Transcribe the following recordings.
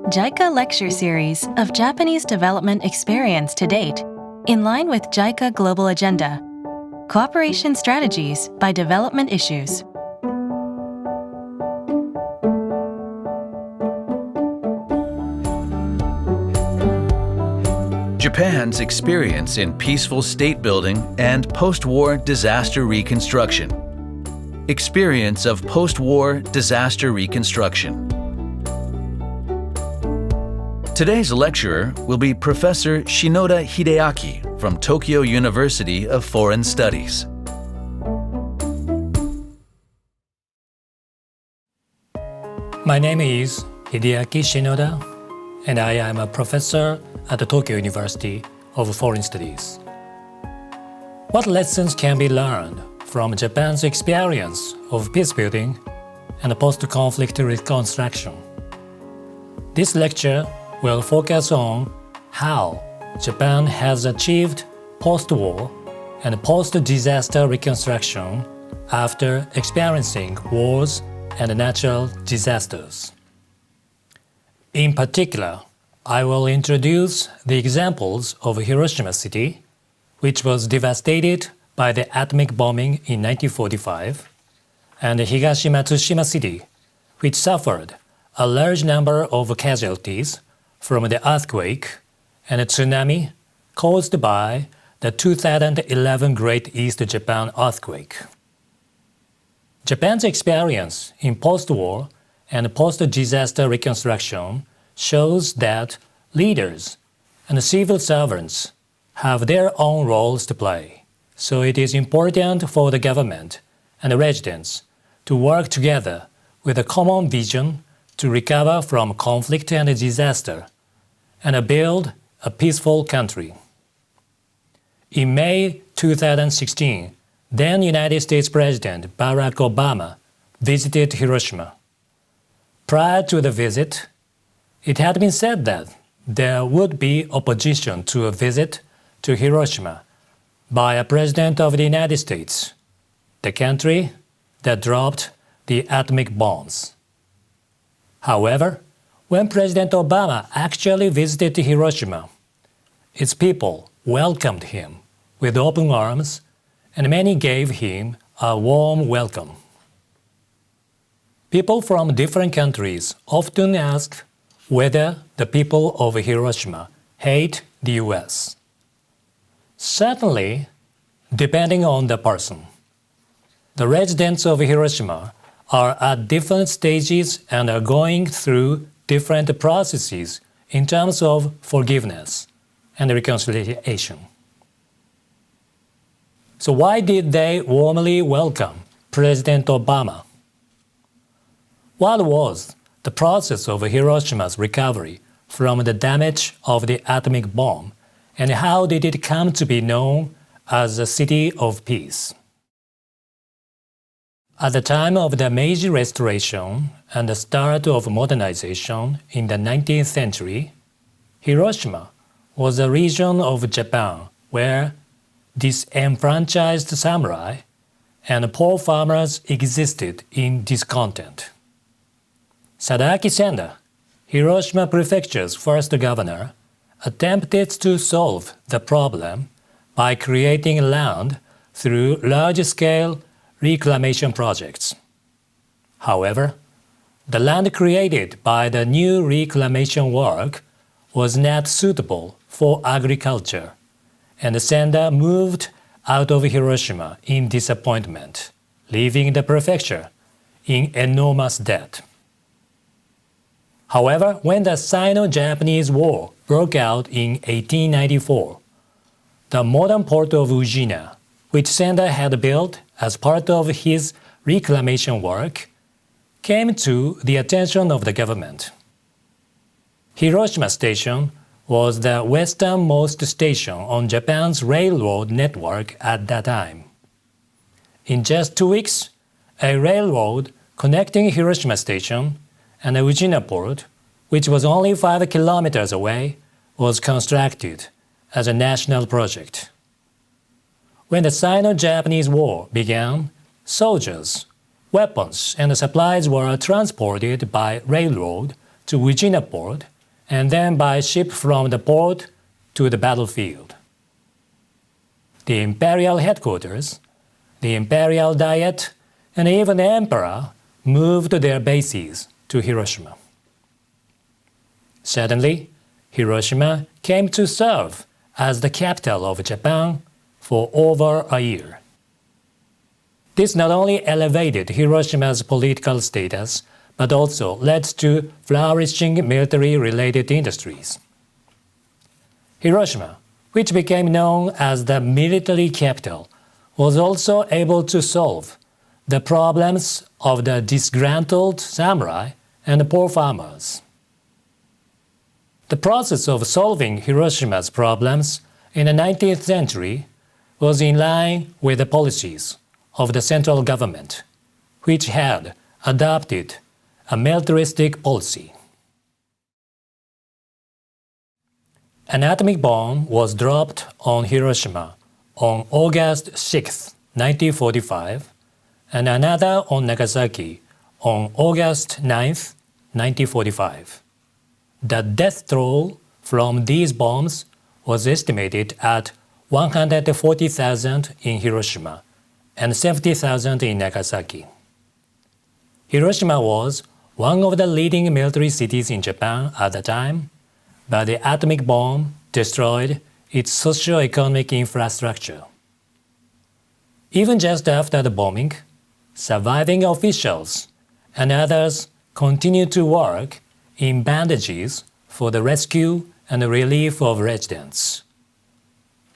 JICA lecture series of Japanese development experience to date, in line with JICA Global Agenda. Cooperation strategies by development issues. Japan's experience in peaceful state building and post-war disaster reconstruction. Experience of post-war disaster reconstruction. Today's lecturer will be Professor Shinoda Hideaki from Tokyo University of Foreign Studies. My name is Hideaki Shinoda, and I am a professor at the Tokyo University of Foreign Studies. What lessons can be learned from Japan's experience of peacebuilding and post-conflict reconstruction? This lecture will focus on how Japan has achieved post-war and post-disaster reconstruction after experiencing wars and natural disasters. In particular, I will introduce the examples of Hiroshima City, which was devastated by the atomic bombing in 1945, and Hiroshima City, which suffered a large number of casualties from the earthquake and a tsunami caused by the 2011 Great East Japan Earthquake. Japan's experience in post-war and post-disaster reconstruction shows that leaders and civil servants have their own roles to play, so it is important for the government and the residents to work together with a common vision to recover from conflict and disaster and build a peaceful country. In May 2016, then United States President Barack Obama visited Hiroshima. Prior to the visit, it had been said that there would be opposition to a visit to Hiroshima by a president of the United States, the country that dropped the atomic bombs. However, when President Obama actually visited Hiroshima, its people welcomed him with open arms, and many gave him a warm welcome. People from different countries often ask whether the people of Hiroshima hate the US. Certainly, depending on the person. The residents of Hiroshima are at different stages and are going through different processes in terms of forgiveness and reconciliation. So why did they warmly welcome President Obama? What was the process of Hiroshima's recovery from the damage of the atomic bomb, and how did it come to be known as a city of peace? At the time of the Meiji Restoration and the start of modernization in the 19th century, Hiroshima was a region of Japan where disenfranchised samurai and poor farmers existed in discontent. Sadaaki Senda, Hiroshima Prefecture's first governor, attempted to solve the problem by creating land through large-scale reclamation projects. However, the land created by the new reclamation work was not suitable for agriculture, and Senda moved out of Hiroshima in disappointment, leaving the prefecture in enormous debt. However, when the Sino-Japanese War broke out in 1894, the modern port of Ujina, which Senda had built as part of his reclamation work, came to the attention of the government. Hiroshima Station was the westernmost station on Japan's railroad network at that time. In just 2 weeks, a railroad connecting Hiroshima Station and the Ujina Port, which was only 5 kilometers away, was constructed as a national project. When the Sino-Japanese War began, soldiers, weapons, and supplies were transported by railroad to Ujina Port and then by ship from the port to the battlefield. The imperial headquarters, the imperial diet, and even the emperor moved their bases to Hiroshima. Suddenly, Hiroshima came to serve as the capital of Japan for over a year. This not only elevated Hiroshima's political status, but also led to flourishing military-related industries. Hiroshima, which became known as the military capital, was also able to solve the problems of the disgruntled samurai and poor farmers. The process of solving Hiroshima's problems in the 19th century was in line with the policies of the central government, which had adopted a militaristic policy. An atomic bomb was dropped on Hiroshima on August 6, 1945, and another on Nagasaki on August 9, 1945. The death toll from these bombs was estimated at 140,000 in Hiroshima and 70,000 in Nagasaki. Hiroshima was one of the leading military cities in Japan at the time, but the atomic bomb destroyed its socio-economic infrastructure. Even just after the bombing, surviving officials and others continued to work in bandages for the rescue and relief of residents.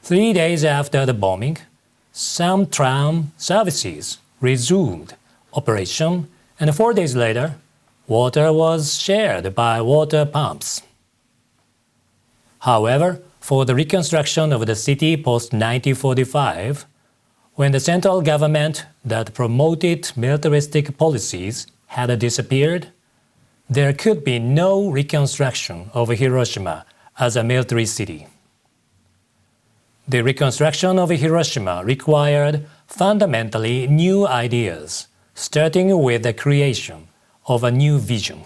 3 days after the bombing, some tram services resumed operation, and 4 days later, water was shared by water pumps. However, for the reconstruction of the city post-1945, when the central government that promoted militaristic policies had disappeared, there could be no reconstruction of Hiroshima as a military city. The reconstruction of Hiroshima required fundamentally new ideas, starting with the creation of a new vision.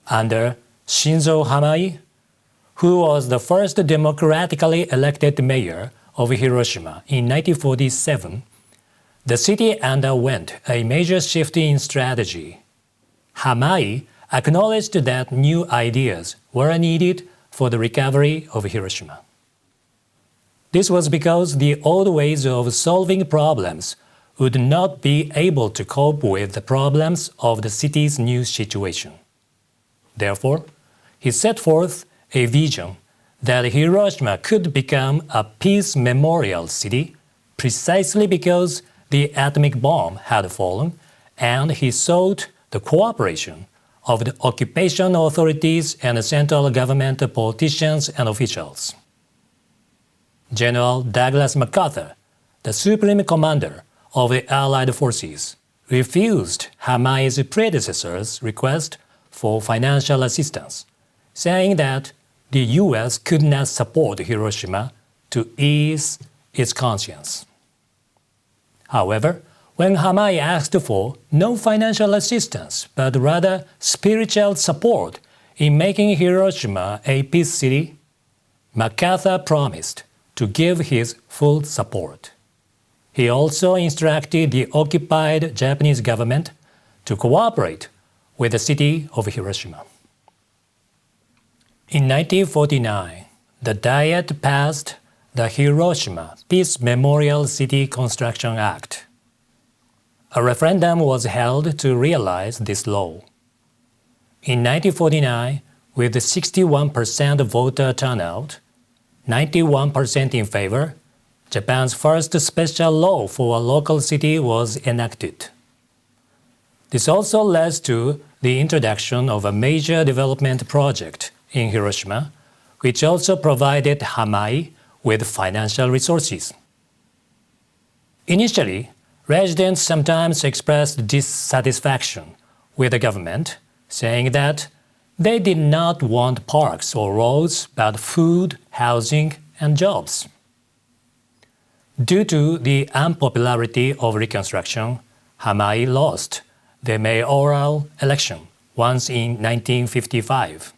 Under Shinzo Hamai, who was the first democratically elected mayor of Hiroshima in 1947, the city underwent a major shift in strategy. Hamai acknowledged that new ideas were needed for the recovery of Hiroshima. This was because the old ways of solving problems would not be able to cope with the problems of the city's new situation. Therefore, he set forth a vision that Hiroshima could become a peace memorial city precisely because the atomic bomb had fallen, and he sought the cooperation of the occupation authorities and central government politicians and officials. General Douglas MacArthur, the supreme commander of the Allied forces, refused Hamai's predecessor's request for financial assistance, saying that the U.S. could not support Hiroshima to ease its conscience. However, when Hamai asked for no financial assistance but rather spiritual support in making Hiroshima a peace city, MacArthur promised to give his full support. He also instructed the occupied Japanese government to cooperate with the city of Hiroshima. In 1949, the Diet passed the Hiroshima Peace Memorial City Construction Act. A referendum was held to realize this law. In 1949, with 61% voter turnout, 91% in favor, Japan's first special law for a local city was enacted. This also led to the introduction of a major development project in Hiroshima, which also provided Hamai with financial resources. Initially, residents sometimes expressed dissatisfaction with the government, saying that they did not want parks or roads but food, housing, and jobs. Due to the unpopularity of Reconstruction, Hamai lost the mayoral election once in 1955.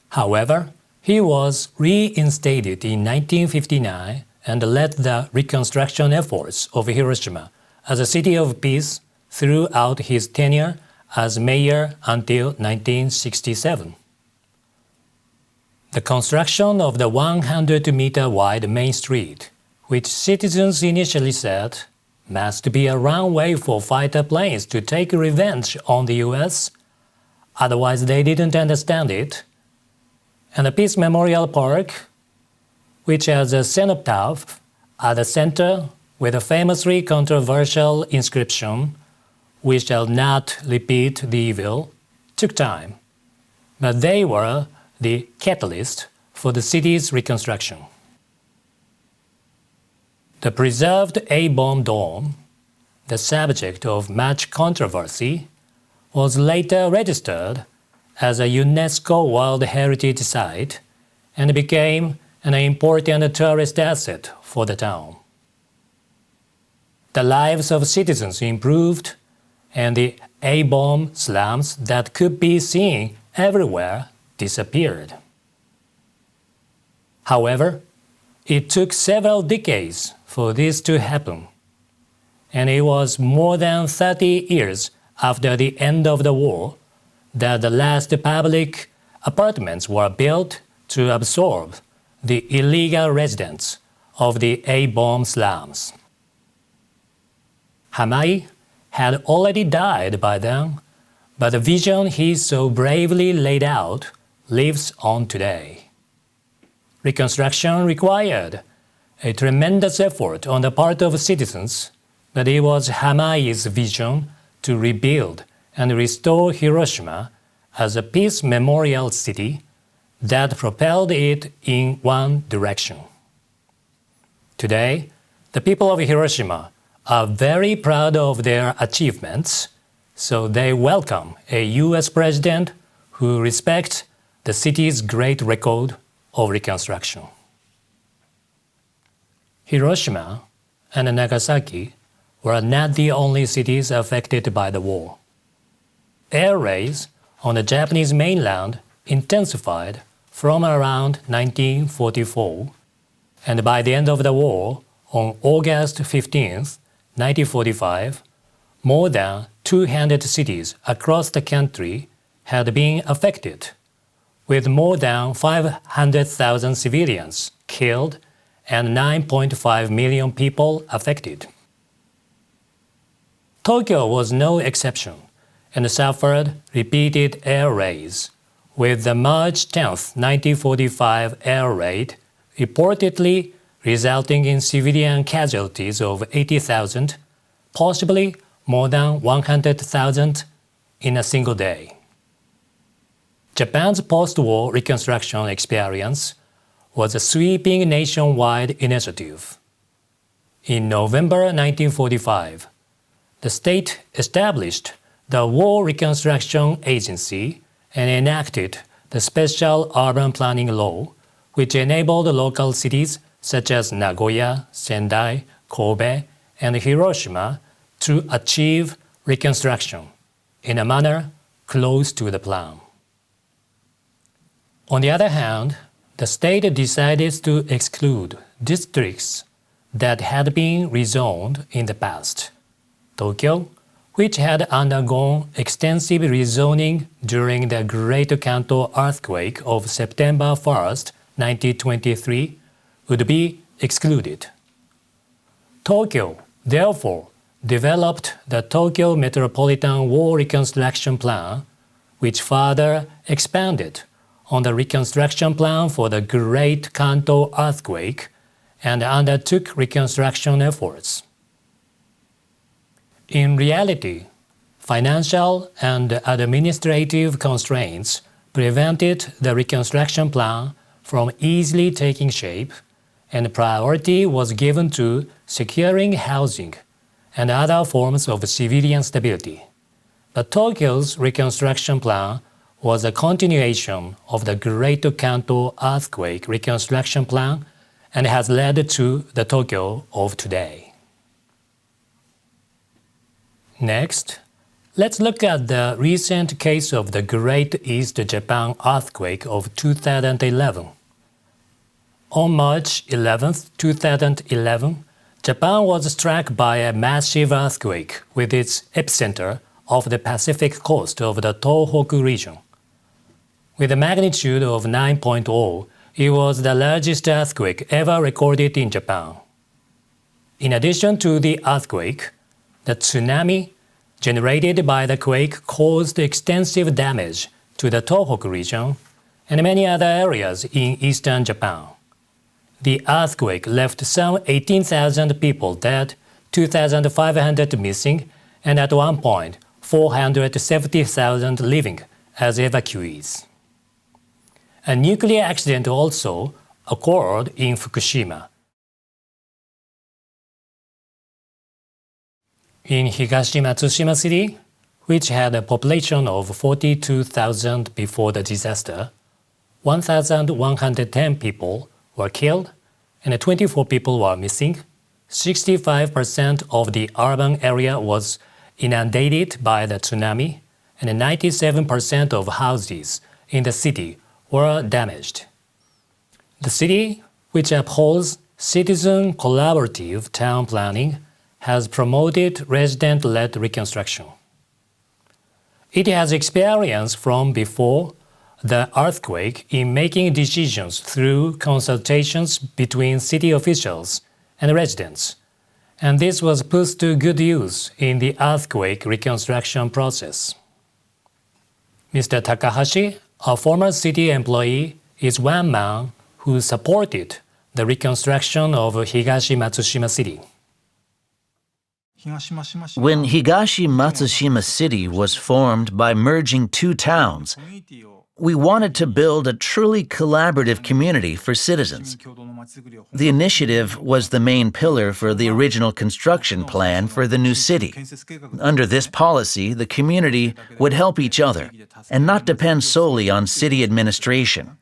However, he was reinstated in 1959 and led the reconstruction efforts of Hiroshima as a city of peace throughout his tenure as mayor until 1967. The construction of the 100-meter-wide main street, which citizens initially said must be a runway for fighter planes to take revenge on the US, otherwise they didn't understand it, and the Peace Memorial Park, which has a cenotaph at the center with a famously controversial inscription, "We shall not repeat the evil," took time, but they were the catalyst for the city's reconstruction. The preserved A-bomb dome, the subject of much controversy, was later registered as a UNESCO World Heritage Site and became an important tourist asset for the town. The lives of citizens improved, and the A-bomb slums that could be seen everywhere disappeared. However, it took several decades for this to happen, and it was more than 30 years after the end of the war that the last public apartments were built to absorb the illegal residents of the A-bomb slums. Hamai had already died by then, but the vision he so bravely laid out lives on today. Reconstruction required a tremendous effort on the part of citizens, but it was Hamai's vision to rebuild and restore Hiroshima as a peace memorial city that propelled it in one direction. Today, the people of Hiroshima are very proud of their achievements, so they welcome a US president who respects the city's great record of reconstruction. Hiroshima and Nagasaki were not the only cities affected by the war. Air raids on the Japanese mainland intensified from around 1944, and by the end of the war, on August 15, 1945, more than 200 cities across the country had been affected, with more than 500,000 civilians killed and 9.5 million people affected. Tokyo was no exception and suffered repeated air raids, with the March 10, 1945 air raid reportedly resulting in civilian casualties of 80,000, possibly more than 100,000 in a single day. Japan's post-war reconstruction experience was a sweeping nationwide initiative. In November 1945, the state established the War Reconstruction Agency and enacted the Special Urban Planning Law, which enabled local cities such as Nagoya, Sendai, Kobe, and Hiroshima to achieve reconstruction in a manner close to the plan. On the other hand, the state decided to exclude districts that had been rezoned in the past. Tokyo, which had undergone extensive rezoning during the Great Kanto Earthquake of September 1, 1923, would be excluded. Tokyo, therefore, developed the Tokyo Metropolitan War Reconstruction Plan, which further expanded on the reconstruction plan for the Great Kanto Earthquake and undertook reconstruction efforts. In reality, financial and administrative constraints prevented the reconstruction plan from easily taking shape, and priority was given to securing housing and other forms of civilian stability. But Tokyo's reconstruction plan was a continuation of the Great Kanto Earthquake reconstruction plan and has led to the Tokyo of today. Next, Let's look at the recent case of the Great East Japan Earthquake of 2011. On March 11, 2011, Japan was struck by a massive earthquake with its epicenter off the Pacific coast of the Tohoku region. With a magnitude of 9.0, it was the largest earthquake ever recorded in Japan. In addition to the earthquake, the tsunami generated by the quake caused extensive damage to the Tohoku region and many other areas in eastern Japan. The earthquake left some 18,000 people dead, 2,500 missing, and at one point, 470,000 living as evacuees. A nuclear accident also occurred in Fukushima. In Higashi-Matsushima City, which had a population of 42,000 before the disaster, 1,110 people were killed and 24 people were missing. 65% of the urban area was inundated by the tsunami, and 97% of houses in the city were damaged. The city, which upholds citizen collaborative town planning, has promoted resident-led reconstruction. It has experience from before the earthquake in making decisions through consultations between city officials and residents, and this was put to good use in the earthquake reconstruction process. Mr. Takahashi, a former city employee, is one man who supported the reconstruction of Higashi-Matsushima City. When Higashi-Matsushima City was formed by merging two towns, we wanted to build a truly collaborative community for citizens. The initiative was the main pillar for the original construction plan for the new city. Under this policy, the community would help each other and not depend solely on city administration.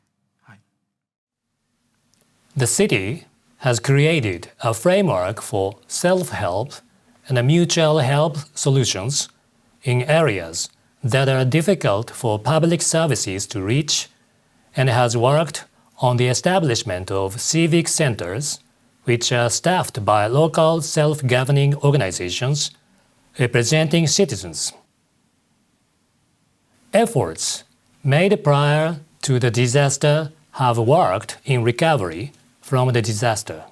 The city has created a framework for self-help and mutual help solutions in areas that are difficult for public services to reach, and has worked on the establishment of civic centers, which are staffed by local self-governing organizations representing citizens. Efforts made prior to the disaster have worked in recovery from the disaster.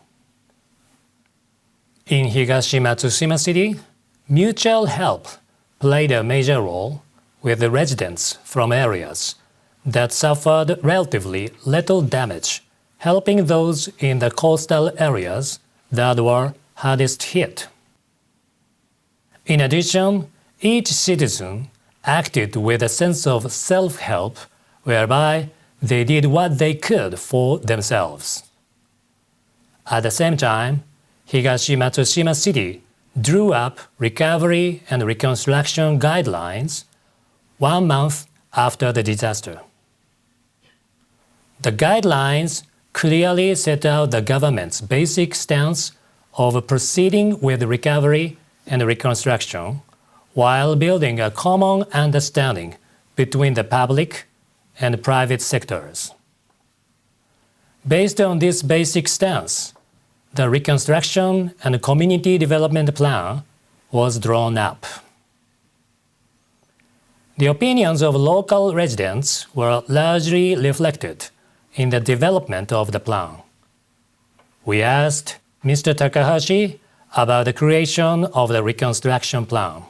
In Higashi-Matsushima City, mutual help played a major role with the residents from areas that suffered relatively little damage, helping those in the coastal areas that were hardest hit. In addition, each citizen acted with a sense of self-help whereby they did what they could for themselves. At the same time, Higashi-Matsushima City drew up recovery and reconstruction guidelines 1 month after the disaster. The guidelines clearly set out the government's basic stance of proceeding with recovery and reconstruction while building a common understanding between the public and private sectors. Based on this basic stance, the Reconstruction and Community Development Plan was drawn up. The opinions of local residents were largely reflected in the development of the plan. We asked Mr. Takahashi about the creation of the reconstruction plan.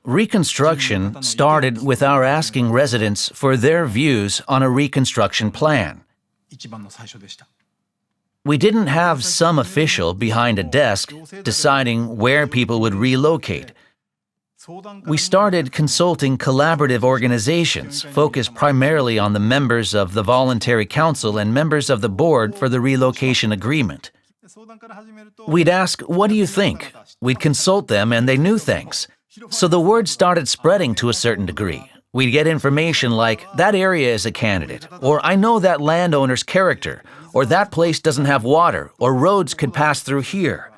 Reconstruction started with our asking residents for their views on a reconstruction plan. We didn't have some official behind a desk deciding where people would relocate. We started consulting collaborative organizations focused primarily on the members of the Voluntary Council and members of the board for the relocation agreement. We'd ask, "What do you think?" We'd consult them and they knew things. So the word started spreading to a certain degree. We'd get information like, "That area is a candidate," or "I know that landowner's character," or "That place doesn't have water," or "Roads could pass through here."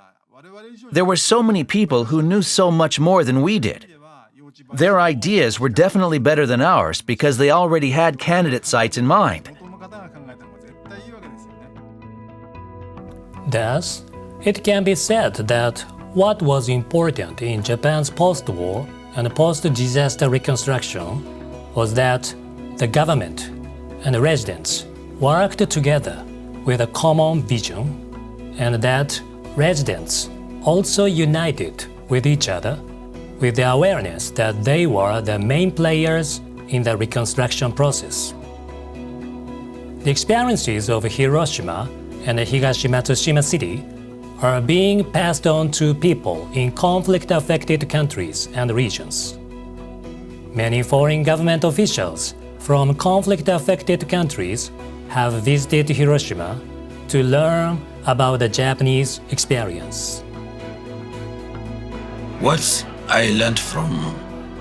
There were so many people who knew so much more than we did. Their ideas were definitely better than ours because they already had candidate sites in mind. Thus, it can be said that what was important in Japan's post-war and post-disaster reconstruction was that the government and the residents worked together with a common vision, and that residents also united with each other with the awareness that they were the main players in the reconstruction process. The experiences of Hiroshima and Higashi-Matsushima City are being passed on to people in conflict-affected countries and regions. Many foreign government officials from conflict-affected countries have visited Hiroshima to learn about the Japanese experience. What I learned from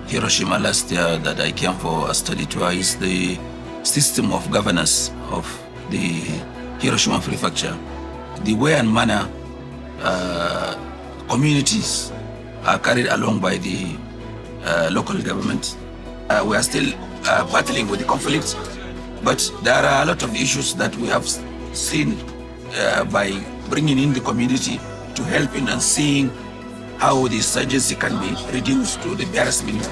Hiroshima last year that I came for a study tour is the system of governance of the Hiroshima Prefecture. The way and manner communities are carried along by the local government. We are still battling with the conflict, but there are a lot of issues that we have seen by bringing in the community to help in and seeing how the insurgency can be reduced to the barest minimum.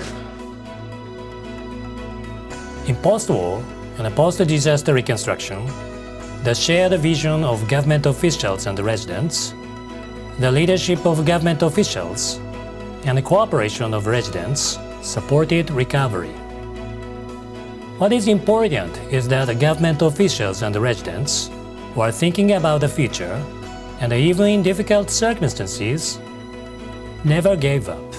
In post-war and post-disaster reconstruction, the shared vision of government officials and the residents, the leadership of government officials, and the cooperation of residents supported recovery. What is important is that the government officials and the residents were thinking about the future, and even in difficult circumstances, never gave up.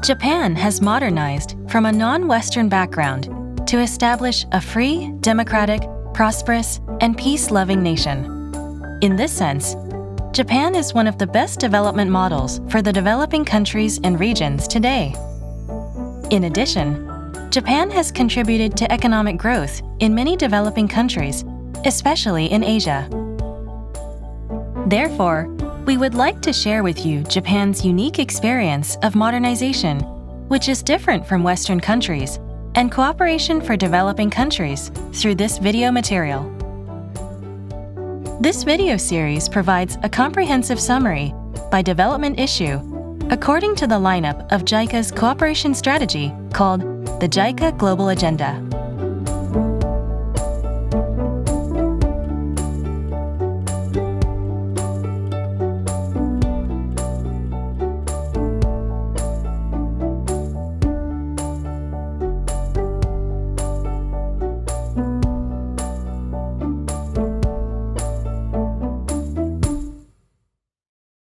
Japan has modernized from a non-Western background to establish a free, democratic, prosperous, and peace-loving nation. In this sense, Japan is one of the best development models for the developing countries and regions today. In addition, Japan has contributed to economic growth in many developing countries, especially in Asia. Therefore, we would like to share with you Japan's unique experience of modernization, which is different from Western countries, and cooperation for developing countries through this video material. This video series provides a comprehensive summary by development issue according to the lineup of JICA's cooperation strategy called the JICA Global Agenda.